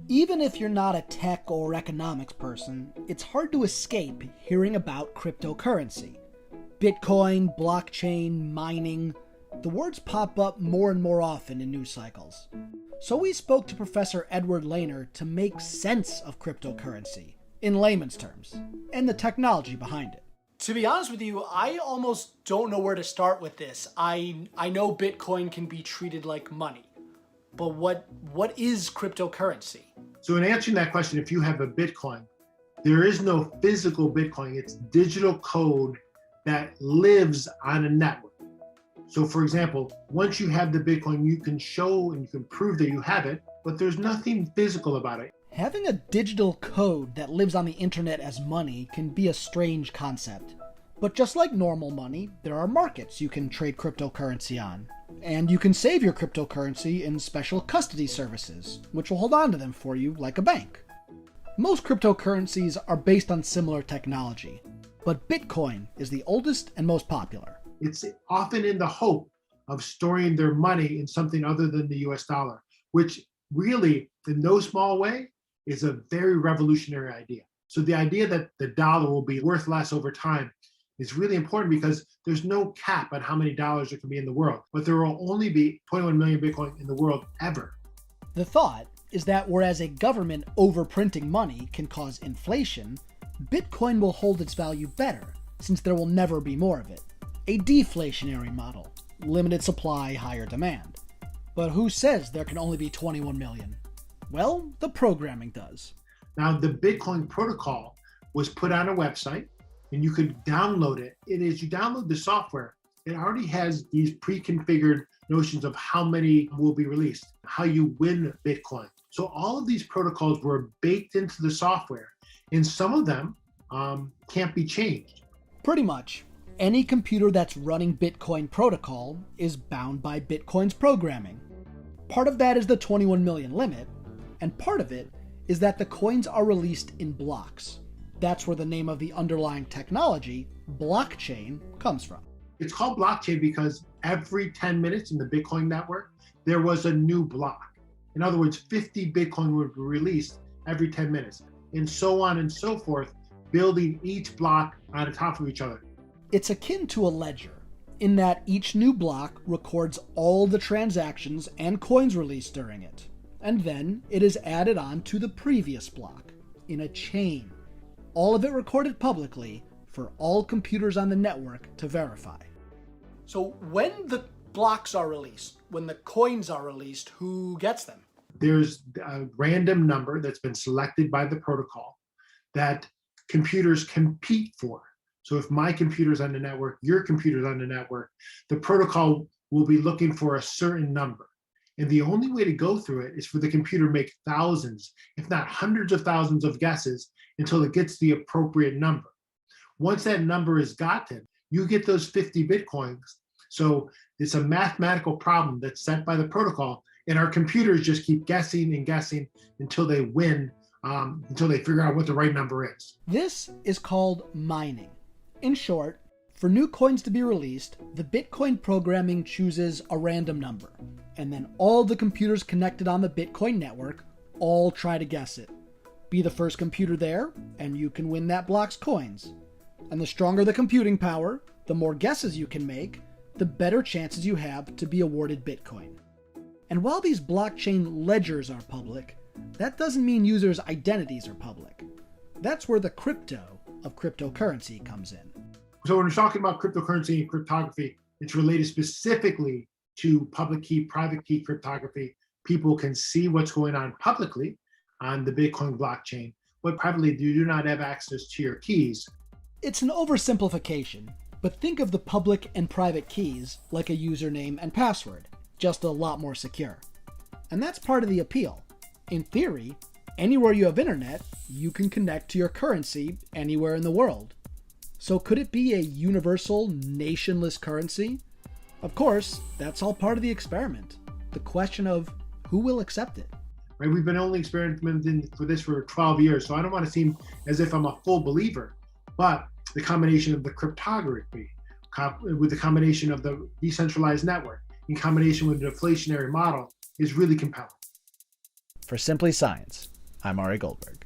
Even if you're not a tech or economics person, it's hard to escape hearing about cryptocurrency. Bitcoin, blockchain, mining, the words pop up more and more often in news cycles. So we spoke to Professor Edward Lehner to make sense of cryptocurrency, in layman's terms, and the technology behind it. To be honest with you, I almost don't know where to start with this. I know Bitcoin can be treated like money, but what is cryptocurrency? So in answering that question, if you have a Bitcoin, there is no physical Bitcoin. It's digital code that lives on a network. So for example, once you have the Bitcoin, you can show and you can prove that you have it, but there's nothing physical about it. Having a digital code that lives on the internet as money can be a strange concept. But just like normal money, there are markets you can trade cryptocurrency on. And you can save your cryptocurrency in special custody services, which will hold on to them for you like a bank. Most cryptocurrencies are based on similar technology, but Bitcoin is the oldest and most popular. It's often in the hope of storing their money in something other than the US dollar, which really, in no small way, is a very revolutionary idea. So the idea that the dollar will be worth less over time is really important because there's no cap on how many dollars there can be in the world, but there will only be 21 million Bitcoin in the world ever. The thought is that whereas a government overprinting money can cause inflation, Bitcoin will hold its value better since there will never be more of it. A deflationary model, limited supply, higher demand. But who says there can only be 21 million? Well, the programming does. Now, the Bitcoin protocol was put on a website and you could download it. And as you download the software, it already has these pre-configured notions of how many will be released, how you win Bitcoin. So all of these protocols were baked into the software, and some of them can't be changed. Pretty much. Any computer that's running Bitcoin protocol is bound by Bitcoin's programming. Part of that is the 21 million limit, and part of it is that the coins are released in blocks. That's where the name of the underlying technology, blockchain, comes from. It's called blockchain because every 10 minutes in the Bitcoin network, there was a new block. In other words, 50 Bitcoin would be released every 10 minutes, and so on and so forth, building each block on top of each other. It's akin to a ledger, in that each new block records all the transactions and coins released during it, and then it is added on to the previous block, in a chain, all of it recorded publicly for all computers on the network to verify. So when the blocks are released, when the coins are released, who gets them? There's a random number that's been selected by the protocol that computers compete for. So if my computer's on the network, your computer's on the network, the protocol will be looking for a certain number. And the only way to go through it is for the computer to make thousands, if not hundreds of thousands of guesses until it gets the appropriate number. Once that number is gotten, you get those 50 Bitcoins. So it's a mathematical problem that's set by the protocol, and our computers just keep guessing and guessing until they win, until they figure out what the right number is. This is called mining. In short, for new coins to be released, the Bitcoin programming chooses a random number, and then all the computers connected on the Bitcoin network all try to guess it. Be the first computer there, and you can win that block's coins. And the stronger the computing power, the more guesses you can make, the better chances you have to be awarded Bitcoin. And while these blockchain ledgers are public, that doesn't mean users' identities are public. That's where the crypto of cryptocurrency comes in. So when we're talking about cryptocurrency and cryptography, it's related specifically to public key, private key cryptography. People can see what's going on publicly on the Bitcoin blockchain, but privately you do not have access to your keys. It's an oversimplification, but think of the public and private keys like a username and password, just a lot more secure. And that's part of the appeal. In theory, anywhere you have internet, you can connect to your currency anywhere in the world. So could it be a universal, nationless currency? Of course, that's all part of the experiment. The question of who will accept it. Right? We've been only experimenting for this for 12 years, so I don't want to seem as if I'm a full believer, but the combination of the cryptography, with the combination of the decentralized network, in combination with the deflationary model is really compelling. For Simply Science, I'm Ari Goldberg.